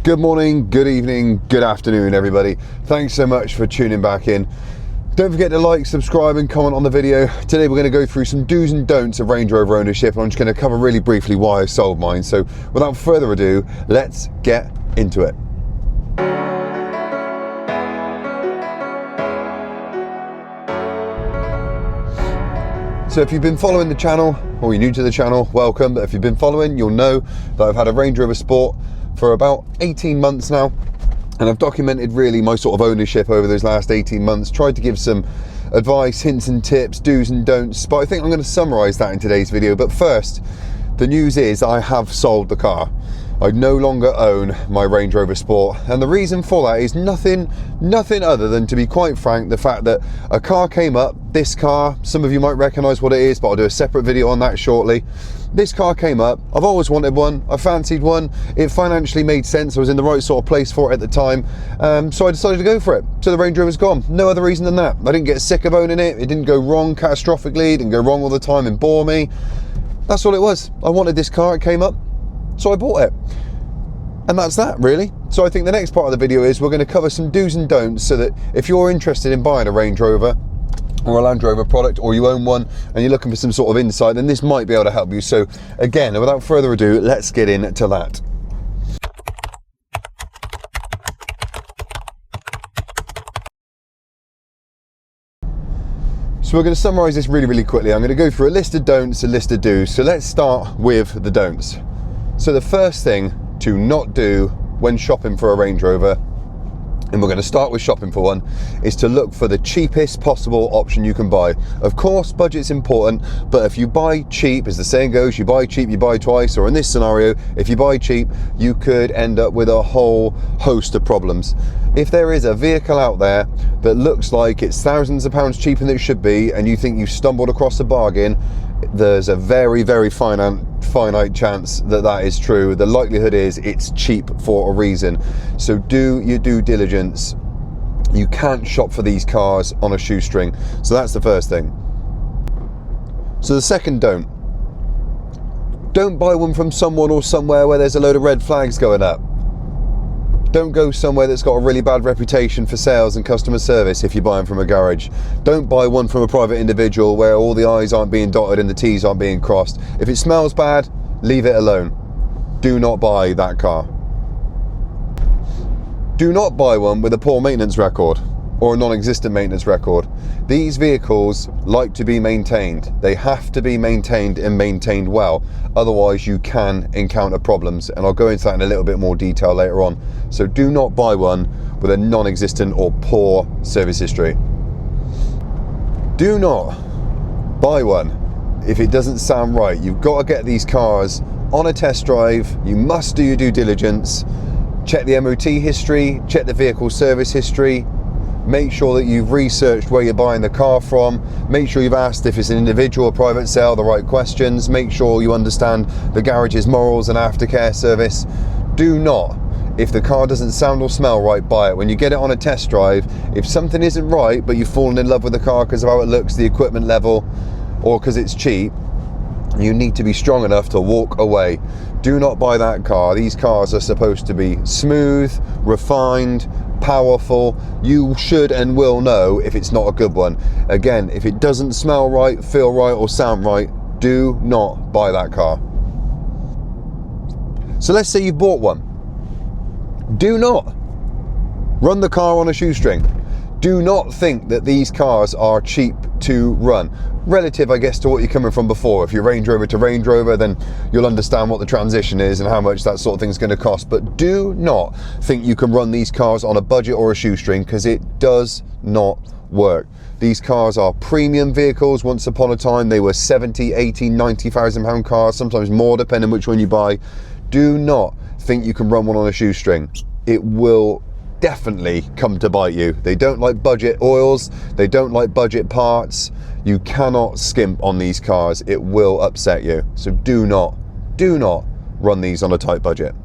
Good morning, good evening, good afternoon, everybody. Thanks so much for tuning back in. Don't forget to like, subscribe and comment on the video. Today we're going to go through some do's and don'ts of Range Rover ownership, and I'm just going to cover really briefly why I sold mine. So without further ado, let's get into it. So if you've been following the channel, or you're new to the channel, welcome. But if you've been following, you'll know that I've had a Range Rover Sport for about 18 months now. And I've documented really my sort of ownership over those last 18 months, tried to give some advice, hints and tips, do's and don'ts, but I think I'm going to summarize that in today's video. But first, the news is I have sold the car. I no longer own my Range Rover Sport, and the reason for that is nothing other than, to be quite frank, the fact that a car came up. This car, some of you might recognize what it is, but I'll do a separate video on that shortly. This car came up. I've always wanted one. I fancied one. It financially made sense. I was in the right sort of place for it at the time, so I decided to go for it. So the Range Rover's gone. No other reason than that. I didn't get sick of owning it. It didn't go wrong catastrophically. It didn't go wrong all the time and bore me. That's all it was. I wanted this car. It came up, so I bought it. And that's that, really. So I think the next part of the video is we're going to cover some do's and don'ts, so that if you're interested in buying a Range Rover or a Land Rover product, or you own one and you're looking for some sort of insight, then this might be able to help you. So again, without further ado, let's get into that. So we're going to summarize this really quickly. I'm going to go through a list of don'ts, a list of do's. So let's start with the don'ts. So the first thing to not do when shopping for a Range Rover, and we're going to start with shopping for one, is to look for the cheapest possible option you can buy. Of course, budget's important, but if you buy cheap, as the saying goes, you buy cheap, you buy twice, or in this scenario, if you buy cheap, you could end up with a whole host of problems. If there is a vehicle out there that looks like it's thousands of pounds cheaper than it should be, and you think you've stumbled across a bargain, there's a very finite chance that that is true. The likelihood is it's cheap for a reason. So do your due diligence. You can't shop for these cars on a shoestring. So that's the first thing. So the second don't buy one from someone or somewhere where there's a load of red flags going up. Don't go somewhere that's got a really bad reputation for sales and customer service if you're buying from a garage. Don't buy one from a private individual where all the I's aren't being dotted and the T's aren't being crossed. If it smells bad, leave it alone. Do not buy that car. Do not buy one with a poor maintenance record or a non-existent maintenance record. These vehicles like to be maintained. They have to be maintained and maintained well. Otherwise you can encounter problems, and I'll go into that in a little bit more detail later on. So do not buy one with a non-existent or poor service history. Do not buy one if it doesn't sound right. You've got to get these cars on a test drive. You must do your due diligence. Check the MOT history, check the vehicle service history. Make sure that you've researched where you're buying the car from. Make sure you've asked, if it's an individual or private sale, the right questions. Make sure you understand the garage's morals and aftercare service. Do not, if the car doesn't sound or smell right, buy it. When you get it on a test drive, if something isn't right, but you've fallen in love with the car because of how it looks, the equipment level, or because it's cheap, you need to be strong enough to walk away. Do not buy that car. These cars are supposed to be smooth, refined, powerful. You should and will know if it's not a good one. Again, if it doesn't smell right, feel right, or sound right, do not buy that car. So let's say you bought one. Do not run the car on a shoestring. Do not think that these cars are cheap to run. Relative, I guess, to what you're coming from before. If you're Range Rover to Range Rover, then you'll understand what the transition is and how much that sort of thing is going to cost. But do not think you can run these cars on a budget or a shoestring, because it does not work. These cars are premium vehicles. Once upon a time, they were 70, 80, 90,000 pound cars, sometimes more, depending which one you buy. Do not think you can run one on a shoestring. It will definitely come to bite you. They don't like budget oils. They don't like budget parts. You cannot skimp on these cars. It will upset you. So do not run these on a tight budget.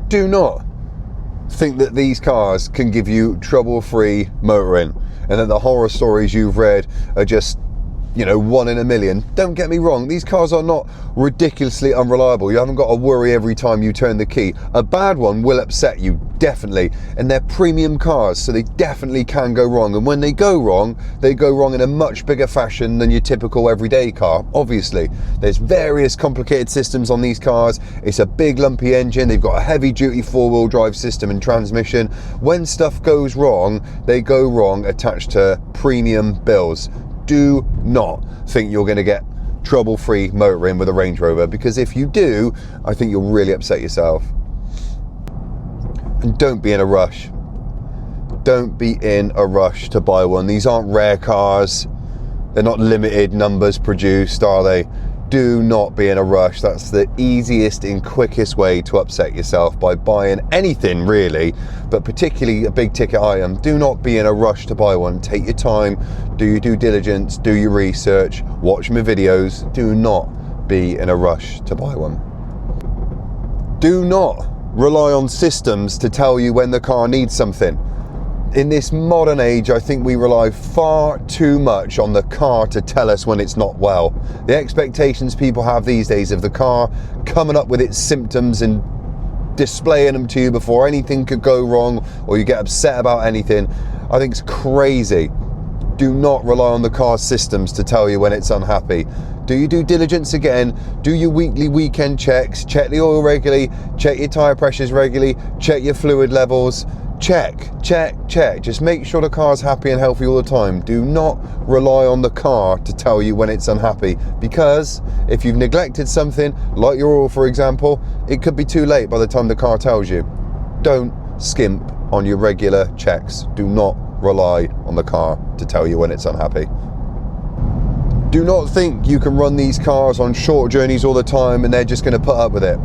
Do not think that these cars can give you trouble-free motoring, and that the horror stories you've read are just you know, 1 in a million. Don't get me wrong, these cars are not ridiculously unreliable. You haven't got to worry every time you turn the key. A bad one will upset you, definitely, and they're premium cars, so they definitely can go wrong, and when they go wrong in a much bigger fashion than your typical everyday car. Obviously, there's various complicated systems on these cars. It's a big lumpy engine, they've got a heavy duty 4-wheel drive system and transmission. When stuff goes wrong, they go wrong attached to premium bills. Do not think you're going to get trouble-free motoring with a Range Rover, because if you do, I think you'll really upset yourself. And don't be in a rush. Don't be in a rush to buy one. These aren't rare cars. They're not limited numbers produced, are they? Do not be in a rush. That's the easiest and quickest way to upset yourself by buying anything, really, but particularly a big ticket item. Do not be in a rush to buy one. Take your time, do your due diligence, do your research, watch my videos. Do not be in a rush to buy one. Do not rely on systems to tell you when the car needs something. In this modern age, I think we rely far too much on the car to tell us when it's not well. The expectations people have these days of the car coming up with its symptoms and displaying them to you before anything could go wrong, or you get upset about anything, I think it's crazy. Do not rely on the car's systems to tell you when it's unhappy. Do your due diligence again, do your weekly, weekend checks, check the oil regularly, check your tyre pressures regularly, check your fluid levels. Check. Just make sure the car's happy and healthy all the time. Do not rely on the car to tell you when it's unhappy, because if you've neglected something, like your oil for example, it could be too late by the time the car tells you. Don't skimp on your regular checks. Do not rely on the car to tell you when it's unhappy. Do not think you can run these cars on short journeys all the time and they're just going to put up with it.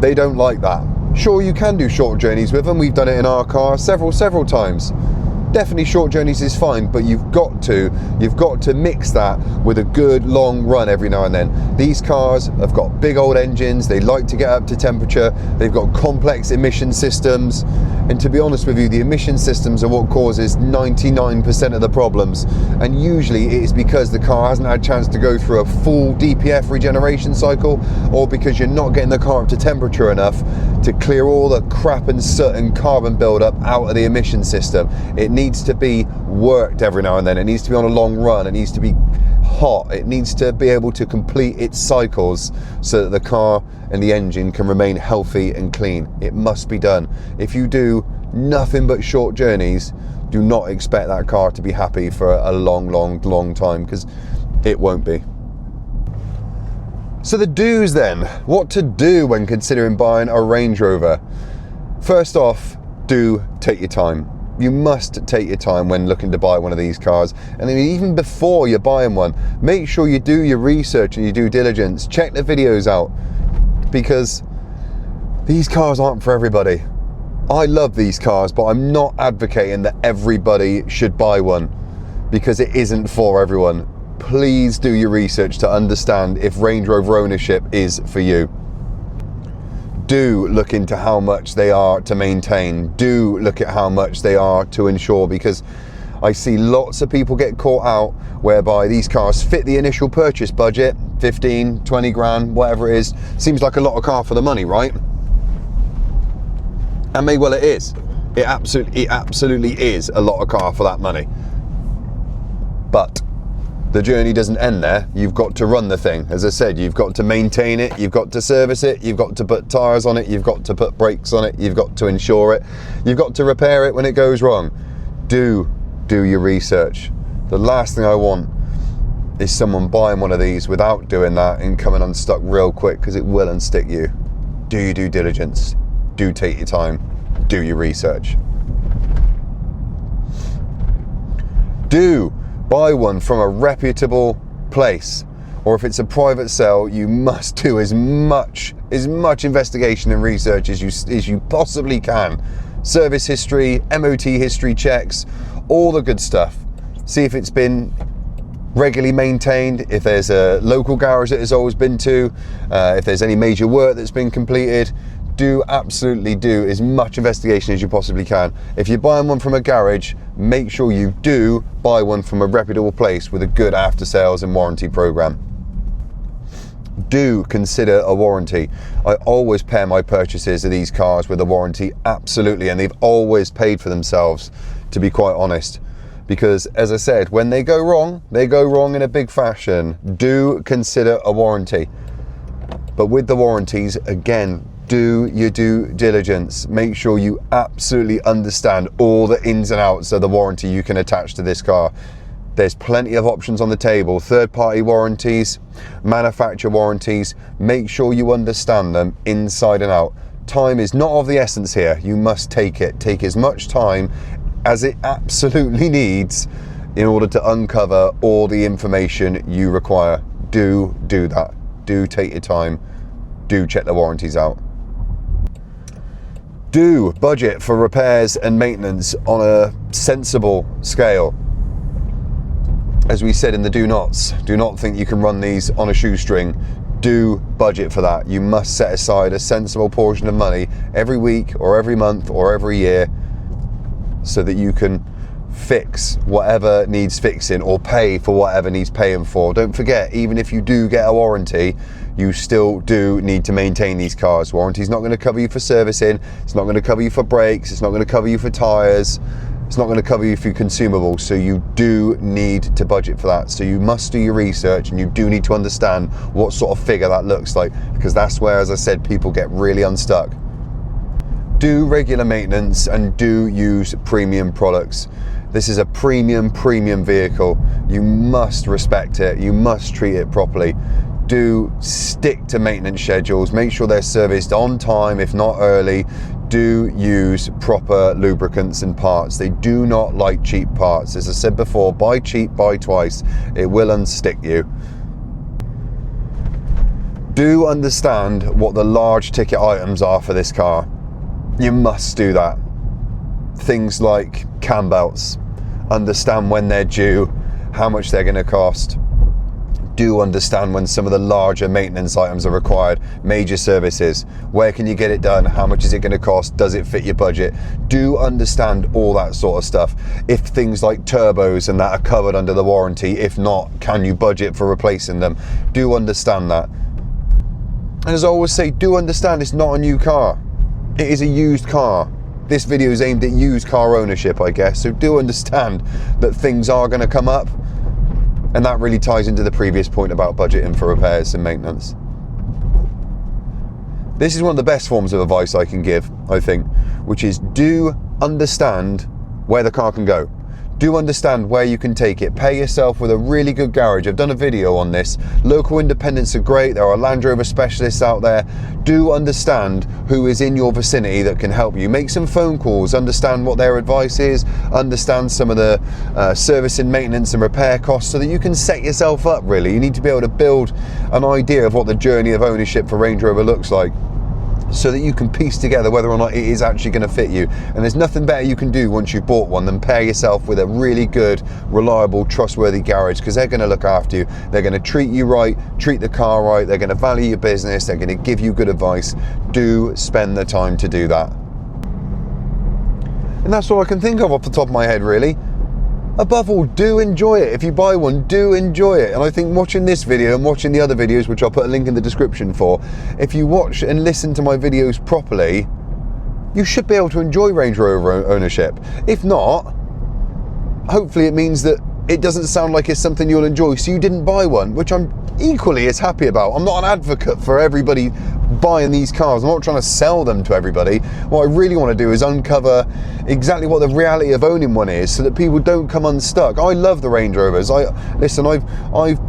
They don't like that. Sure, you can do short journeys with them. We've done it in our car several times. Definitely short journeys is fine, but you've got to mix that with a good long run every now and then. These cars have got big old engines, they like to get up to temperature, they've got complex emission systems, and to be honest with you, the emission systems are what causes 99% of the problems, and usually it is because the car hasn't had a chance to go through a full DPF regeneration cycle, or because you're not getting the car up to temperature enough to clear all the crap and soot and carbon buildup out of the emission system. It needs to be worked every now and then. It needs to be on a long run. It needs to be hot. It needs to be able to complete its cycles so that the car and the engine can remain healthy and clean. It must be done. If you do nothing but short journeys, do not expect that car to be happy for a long time, because it won't be. So the do's then. What to do when considering buying a Range Rover? First off, do take your time. You must take your time when looking to buy one of these cars, and even before you're buying one, make sure you do your research and your due diligence. Check the videos out, because these cars aren't for everybody. I love these cars, but I'm not advocating that everybody should buy one, because it isn't for everyone. Please do your research to understand if Range Rover ownership is for you. Do look into how much they are to maintain. Do look at how much they are to insure, because I see lots of people get caught out whereby these cars fit the initial purchase budget, 15, 20 grand, whatever it is. Seems like a lot of car for the money, right? And may well it is. It absolutely is a lot of car for that money. But the journey doesn't end there. You've got to run the thing. As I said, you've got to maintain it, you've got to service it, you've got to put tyres on it, you've got to put brakes on it, you've got to insure it, you've got to repair it when it goes wrong. Do your research. The last thing I want is someone buying one of these without doing that and coming unstuck real quick, because it will unstick you. Do your due diligence. Do take your time. Do your research. Do buy one from a reputable place, or if it's a private sale, you must do as much investigation and research as you possibly can. Service history, MOT history checks, all the good stuff. See if it's been regularly maintained, if there's a local garage that it's always been to, if there's any major work that's been completed. do absolutely do as much investigation as you possibly can. If you're buying one from a garage, make sure you do buy one from a reputable place with a good after sales and warranty program. Do consider a warranty. I always pair my purchases of these cars with a warranty, absolutely, and they've always paid for themselves, to be quite honest. Because as I said, when they go wrong in a big fashion. Do consider a warranty. But with the warranties, again, do your due diligence. Make sure you absolutely understand all the ins and outs of the warranty you can attach to this car. There's plenty of options on the table. Third-party warranties, manufacturer warranties. Make sure you understand them inside and out. Time is not of the essence here. You must take it. Take as much time as it absolutely needs in order to uncover all the information you require. Do that. Do take your time. Do check the warranties out. Do budget for repairs and maintenance on a sensible scale. As we said in the do nots, do not think you can run these on a shoestring. Do budget for that. You must set aside a sensible portion of money every week or every month or every year so that you can fix whatever needs fixing or pay for whatever needs paying for. Don't forget, even if you do get a warranty, you still do need to maintain these cars. Warranty's not going to cover you for servicing, it's not going to cover you for brakes, it's not going to cover you for tyres, it's not going to cover you for consumables, so you do need to budget for that. So you must do your research and you do need to understand what sort of figure that looks like, because that's where, as I said, people get really unstuck. Do regular maintenance and do use premium products. This is a premium vehicle. You must respect it. You must treat it properly. Do stick to maintenance schedules. Make sure they're serviced on time, if not early. Do use proper lubricants and parts. They do not like cheap parts. As I said before, buy cheap, buy twice. It will unstick you. Do understand what the large ticket items are for this car. You must do that. Things like cam belts. Understand when they're due, how much they're going to cost. Do understand when some of the larger maintenance items are required, major services. Where can you get it done? How much is it going to cost? Does it fit your budget? Do understand all that sort of stuff. If things like turbos and that are covered under the warranty, if not, can you budget for replacing them? Do understand that. And as I always say, do understand it's not a new car. It is a used car. This video is aimed at used car ownership, I guess, so do understand that things are going to come up, and that really ties into the previous point about budgeting for repairs and maintenance. This is one of the best forms of advice I can give, I think, which is do understand where the car can go. Do understand where you can take it. Pair yourself with a really good garage. I've done a video on this. Local independents are great. There are Land Rover specialists out there. Do understand who is in your vicinity that can help you. Make some phone calls. Understand what their advice is. Understand some of the service and maintenance and repair costs so that you can set yourself up, really. You need to be able to build an idea of what the journey of ownership for Range Rover looks like, so that you can piece together whether or not it is actually going to fit you. And there's nothing better you can do once you've bought one than pair yourself with a really good, reliable, trustworthy garage, because they're going to look after you. They're going to treat you right, treat the car right, they're going to value your business, they're going to give you good advice. Do spend the time to do that. And that's all I can think of off the top of my head, really. Above all, do enjoy it. If you buy one, do enjoy it. And I think watching this video and watching the other videos, which I'll put a link in the description for, if you watch and listen to my videos properly, you should be able to enjoy Range Rover ownership. If not, hopefully it means that it doesn't sound like it's something you'll enjoy, so you didn't buy one, which I'm equally as happy about. I'm not an advocate for everybody buying these cars. I'm not trying to sell them to everybody. What I really want to do is uncover exactly what the reality of owning one is, so that people don't come unstuck. I love the Range Rovers. I've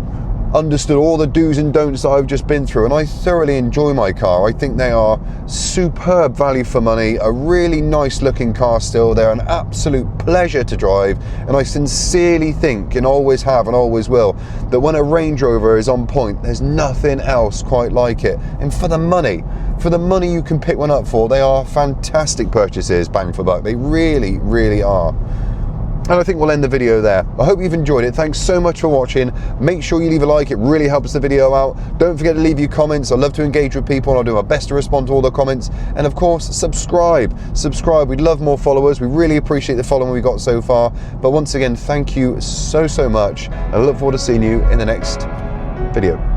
understood all the do's and don'ts that I've just been through, and I thoroughly enjoy my car. I think they are superb value for money, a really nice looking car still. They're an absolute pleasure to drive, and I sincerely think, and always have and always will, that when a Range Rover is on point, there's nothing else quite like it. And for the money you can pick one up for, they are fantastic purchases, bang for buck. They really, really are. And I think we'll end the video there. I hope you've enjoyed it. Thanks so much for watching. Make sure you leave a like, it really helps the video out. Don't forget to leave your comments. I love to engage with people and I'll do my best to respond to all the comments. And of course, subscribe. We'd love more followers. We really appreciate the following we got so far. But once again, thank you so much. I look forward to seeing you in the next video.